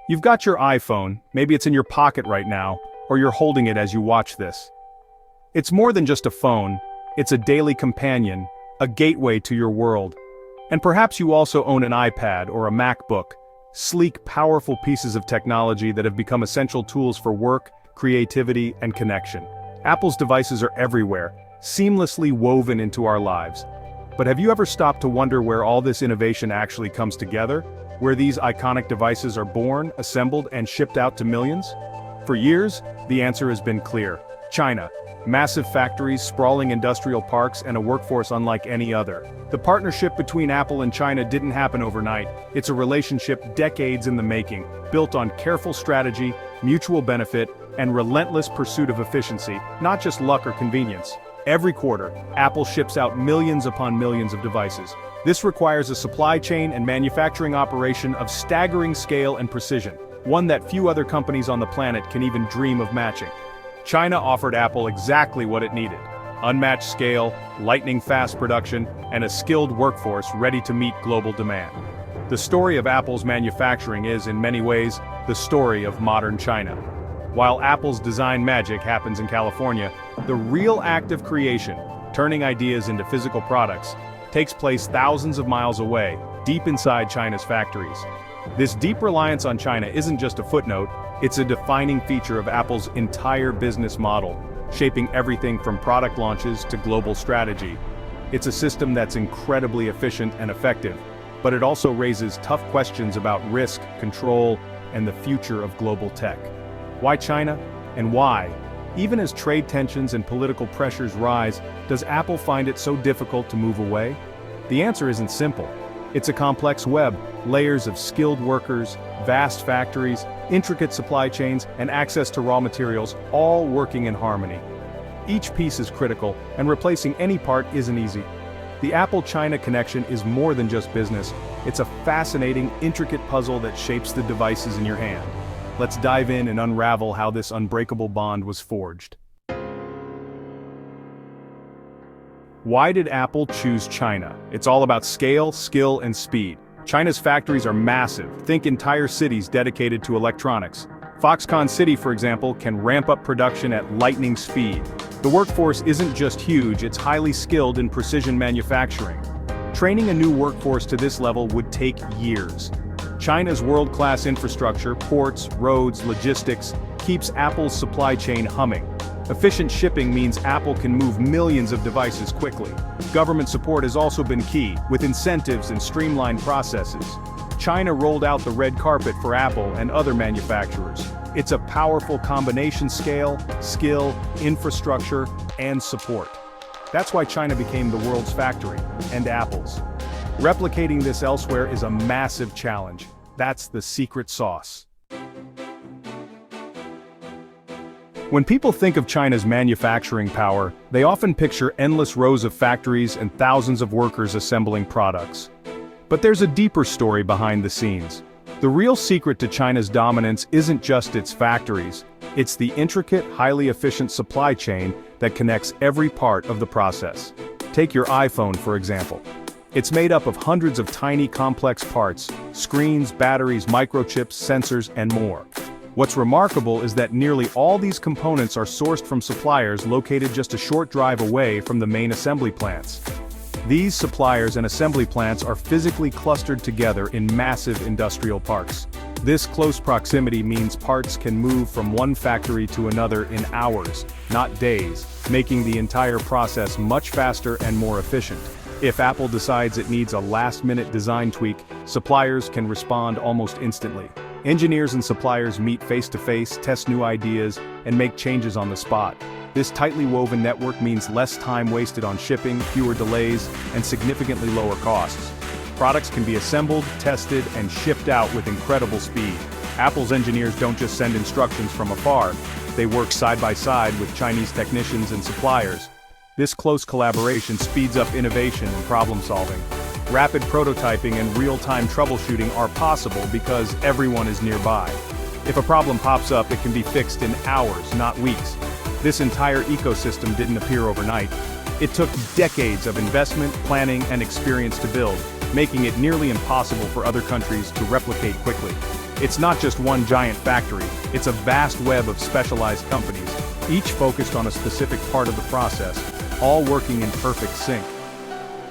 You've got your iPhone, maybe it's in your pocket right now, or you're holding it as you watch this. It's more than just a phone, it's a daily companion, a gateway to your world. And perhaps you also own an iPad or a MacBook, sleek, powerful pieces of technology that have become essential tools for work, creativity, and connection. Apple's devices are everywhere, seamlessly woven into our lives. But have you ever stopped to wonder where all this innovation actually comes together? Where these iconic devices are born, assembled, and shipped out to millions? For years, the answer has been clear. China. Massive factories, sprawling industrial parks, and a workforce unlike any other. The partnership between Apple and China didn't happen overnight. It's a relationship decades in the making, built on careful strategy, mutual benefit, and relentless pursuit of efficiency, not just luck or convenience. Every quarter, Apple ships out millions upon millions of devices. This requires a supply chain and manufacturing operation of staggering scale and precision, one that few other companies on the planet can even dream of matching. China offered Apple exactly what it needed: unmatched scale, lightning-fast production, and a skilled workforce ready to meet global demand. The story of Apple's manufacturing is, in many ways, the story of modern China. While Apple's design magic happens in California, the real act of creation, turning ideas into physical products, takes place thousands of miles away, deep inside China's factories. This deep reliance on China isn't just a footnote, it's a defining feature of Apple's entire business model, shaping everything from product launches to global strategy. It's a system that's incredibly efficient and effective, but it also raises tough questions about risk, control, and the future of global tech. Why China? And why? Even as trade tensions and political pressures rise, does Apple find it so difficult to move away? The answer isn't simple. It's a complex web, layers of skilled workers, vast factories, intricate supply chains, and access to raw materials, all working in harmony. Each piece is critical, and replacing any part isn't easy. The Apple-China connection is more than just business, it's a fascinating, intricate puzzle that shapes the devices in your hand. Let's dive in and unravel how this unbreakable bond was forged. Why did Apple choose China? It's all about scale, skill, and speed. China's factories are massive, think entire cities dedicated to electronics. Foxconn City, for example, can ramp up production at lightning speed. The workforce isn't just huge, it's highly skilled in precision manufacturing. Training a new workforce to this level would take years. China's world-class infrastructure, ports, roads, logistics, keeps Apple's supply chain humming. Efficient shipping means Apple can move millions of devices quickly. Government support has also been key, with incentives and streamlined processes. China rolled out the red carpet for Apple and other manufacturers. It's a powerful combination: scale, skill, infrastructure, and support. That's why China became the world's factory, and Apple's. Replicating this elsewhere is a massive challenge. That's the secret sauce. When people think of China's manufacturing power, they often picture endless rows of factories and thousands of workers assembling products. But there's a deeper story behind the scenes. The real secret to China's dominance isn't just its factories, it's the intricate, highly efficient supply chain that connects every part of the process. Take your iPhone, for example. It's made up of hundreds of tiny, complex parts: screens, batteries, microchips, sensors, and more. What's remarkable is that nearly all these components are sourced from suppliers located just a short drive away from the main assembly plants. These suppliers and assembly plants are physically clustered together in massive industrial parks. This close proximity means parts can move from one factory to another in hours, not days, making the entire process much faster and more efficient. If Apple decides it needs a last-minute design tweak, suppliers can respond almost instantly. Engineers and suppliers meet face-to-face, test new ideas, and make changes on the spot. This tightly woven network means less time wasted on shipping, fewer delays, and significantly lower costs. Products can be assembled, tested, and shipped out with incredible speed. Apple's engineers don't just send instructions from afar, they work side by side with Chinese technicians and suppliers. This close collaboration speeds up innovation and problem-solving. Rapid prototyping and real-time troubleshooting are possible because everyone is nearby. If a problem pops up, it can be fixed in hours, not weeks. This entire ecosystem didn't appear overnight. It took decades of investment, planning, and experience to build, making it nearly impossible for other countries to replicate quickly. It's not just one giant factory, it's a vast web of specialized companies, each focused on a specific part of the process, all working in perfect sync.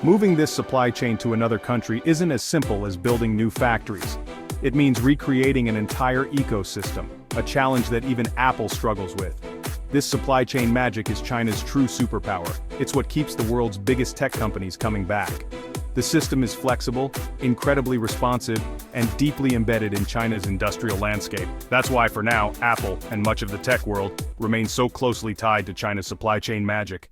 Moving this supply chain to another country isn't as simple as building new factories. It means recreating an entire ecosystem, a challenge that even Apple struggles with. This supply chain magic is China's true superpower. It's what keeps the world's biggest tech companies coming back. The system is flexible, incredibly responsive, and deeply embedded in China's industrial landscape. That's why for now, Apple, and much of the tech world, remain so closely tied to China's supply chain magic.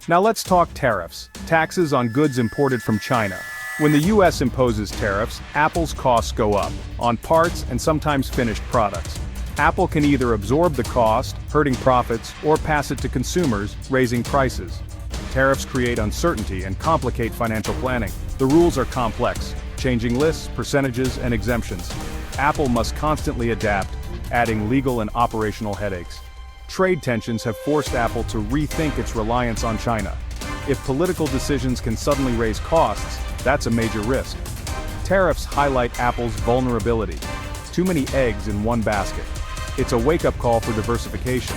Now let's talk tariffs, taxes on goods imported from China. When the US imposes tariffs, Apple's costs go up, on parts and sometimes finished products. Apple can either absorb the cost, hurting profits, or pass it to consumers, raising prices. Tariffs create uncertainty and complicate financial planning. The rules are complex, changing lists, percentages, and exemptions. Apple must constantly adapt, adding legal and operational headaches. Trade tensions have forced Apple to rethink its reliance on China. If political decisions can suddenly raise costs, that's a major risk. Tariffs highlight Apple's vulnerability. Too many eggs in one basket. It's a wake-up call for diversification.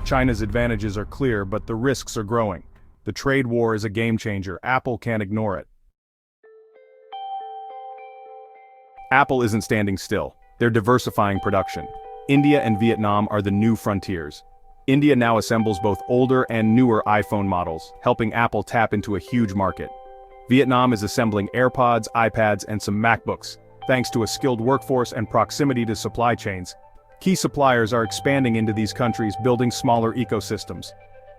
China's advantages are clear, but the risks are growing. The trade war is a game-changer. Apple can't ignore it. Apple isn't standing still. They're diversifying production. India and Vietnam are the new frontiers. India now assembles both older and newer iPhone models, helping Apple tap into a huge market. Vietnam is assembling AirPods, iPads, and some MacBooks, thanks to a skilled workforce and proximity to supply chains. Key suppliers are expanding into these countries, building smaller ecosystems.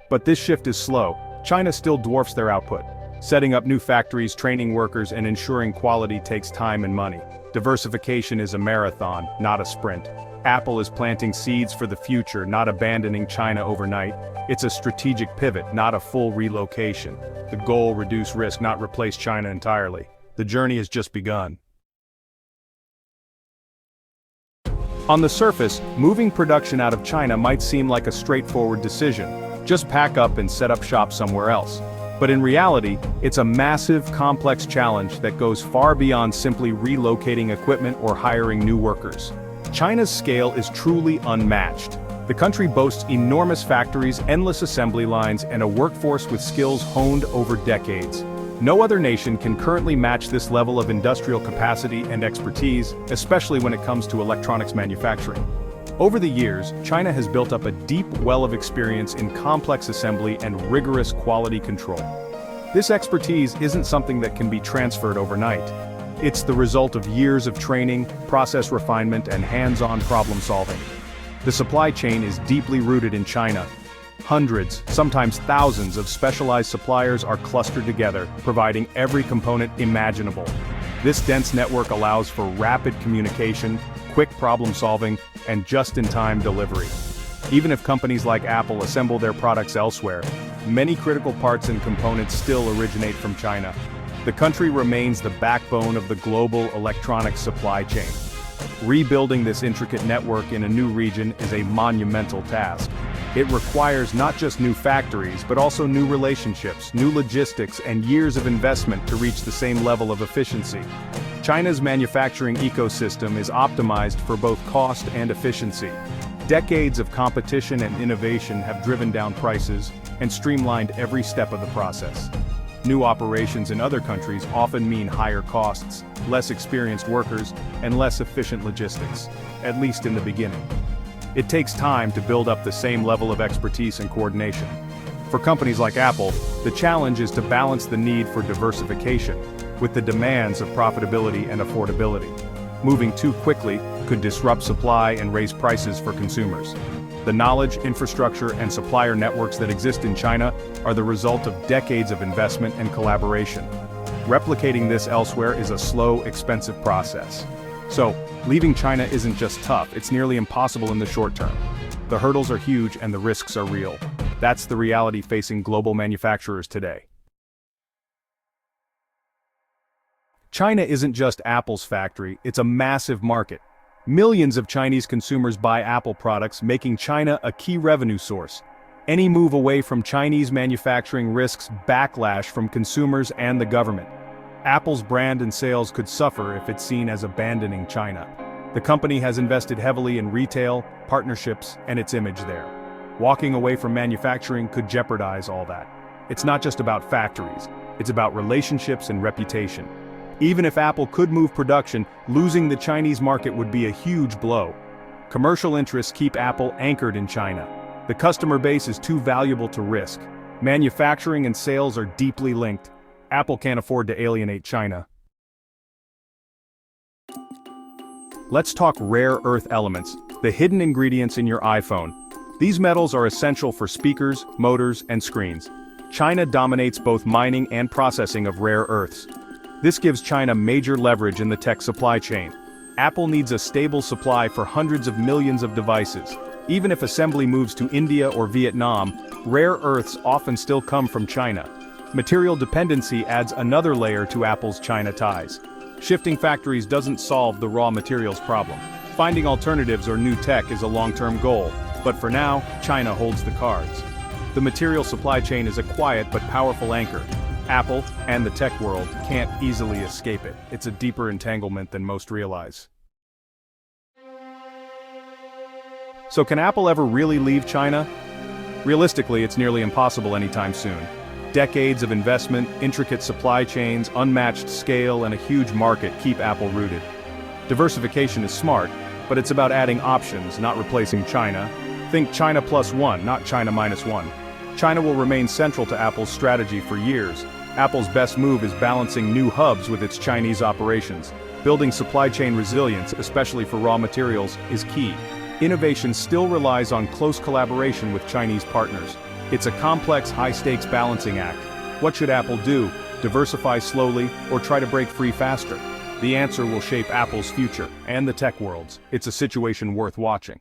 But this shift is slow. China still dwarfs their output. Setting up new factories, training workers, and ensuring quality takes time and money. Diversification is a marathon, not a sprint. Apple is planting seeds for the future, not abandoning China overnight. It's a strategic pivot, not a full relocation. The goal: reduce risk, not replace China entirely. The journey has just begun. On the surface, moving production out of China might seem like a straightforward decision. Just pack up and set up shop somewhere else. But in reality, it's a massive, complex challenge that goes far beyond simply relocating equipment or hiring new workers. China's scale is truly unmatched. The country boasts enormous factories, endless assembly lines, and a workforce with skills honed over decades. No other nation can currently match this level of industrial capacity and expertise, especially when it comes to electronics manufacturing. Over the years, China has built up a deep well of experience in complex assembly and rigorous quality control. This expertise isn't something that can be transferred overnight. It's the result of years of training, process refinement, and hands-on problem solving. The supply chain is deeply rooted in China. Hundreds, sometimes thousands of specialized suppliers are clustered together, providing every component imaginable. This dense network allows for rapid communication, quick problem solving, and just-in-time delivery. Even if companies like Apple assemble their products elsewhere, many critical parts and components still originate from China. The country remains the backbone of the global electronics supply chain. Rebuilding this intricate network in a new region is a monumental task. It requires not just new factories, but also new relationships, new logistics, and years of investment to reach the same level of efficiency. China's manufacturing ecosystem is optimized for both cost and efficiency. Decades of competition and innovation have driven down prices and streamlined every step of the process. New operations in other countries often mean higher costs, less experienced workers, and less efficient logistics, at least in the beginning. It takes time to build up the same level of expertise and coordination. For companies like Apple, the challenge is to balance the need for diversification with the demands of profitability and affordability. Moving too quickly could disrupt supply and raise prices for consumers. The knowledge, infrastructure, and supplier networks that exist in China are the result of decades of investment and collaboration. Replicating this elsewhere is a slow, expensive process. So, leaving China isn't just tough, it's nearly impossible in the short term. The hurdles are huge and the risks are real. That's the reality facing global manufacturers today. China isn't just Apple's factory, it's a massive market. Millions of Chinese consumers buy Apple products, making China a key revenue source. Any move away from Chinese manufacturing risks backlash from consumers and the government. Apple's brand and sales could suffer if it's seen as abandoning China. The company has invested heavily in retail, partnerships, and its image there. Walking away from manufacturing could jeopardize all that. It's not just about factories, it's about relationships and reputation. Even if Apple could move production, losing the Chinese market would be a huge blow. Commercial interests keep Apple anchored in China. The customer base is too valuable to risk. Manufacturing and sales are deeply linked. Apple can't afford to alienate China. Let's talk rare earth elements, the hidden ingredients in your iPhone. These metals are essential for speakers, motors, and screens. China dominates both mining and processing of rare earths. This gives China major leverage in the tech supply chain. Apple needs a stable supply for hundreds of millions of devices. Even if assembly moves to India or Vietnam, rare earths often still come from China. Material dependency adds another layer to Apple's China ties. Shifting factories doesn't solve the raw materials problem. Finding alternatives or new tech is a long-term goal, but for now, China holds the cards. The material supply chain is a quiet but powerful anchor. Apple, and the tech world, can't easily escape it. It's a deeper entanglement than most realize. So can Apple ever really leave China? Realistically, it's nearly impossible anytime soon. Decades of investment, intricate supply chains, unmatched scale, and a huge market keep Apple rooted. Diversification is smart, but it's about adding options, not replacing China. Think China plus one, not China minus one. China will remain central to Apple's strategy for years. Apple's best move is balancing new hubs with its Chinese operations. Building supply chain resilience, especially for raw materials, is key. Innovation still relies on close collaboration with Chinese partners. It's a complex, high-stakes balancing act. What should Apple do? Diversify slowly, or try to break free faster? The answer will shape Apple's future, and the tech world's. It's a situation worth watching.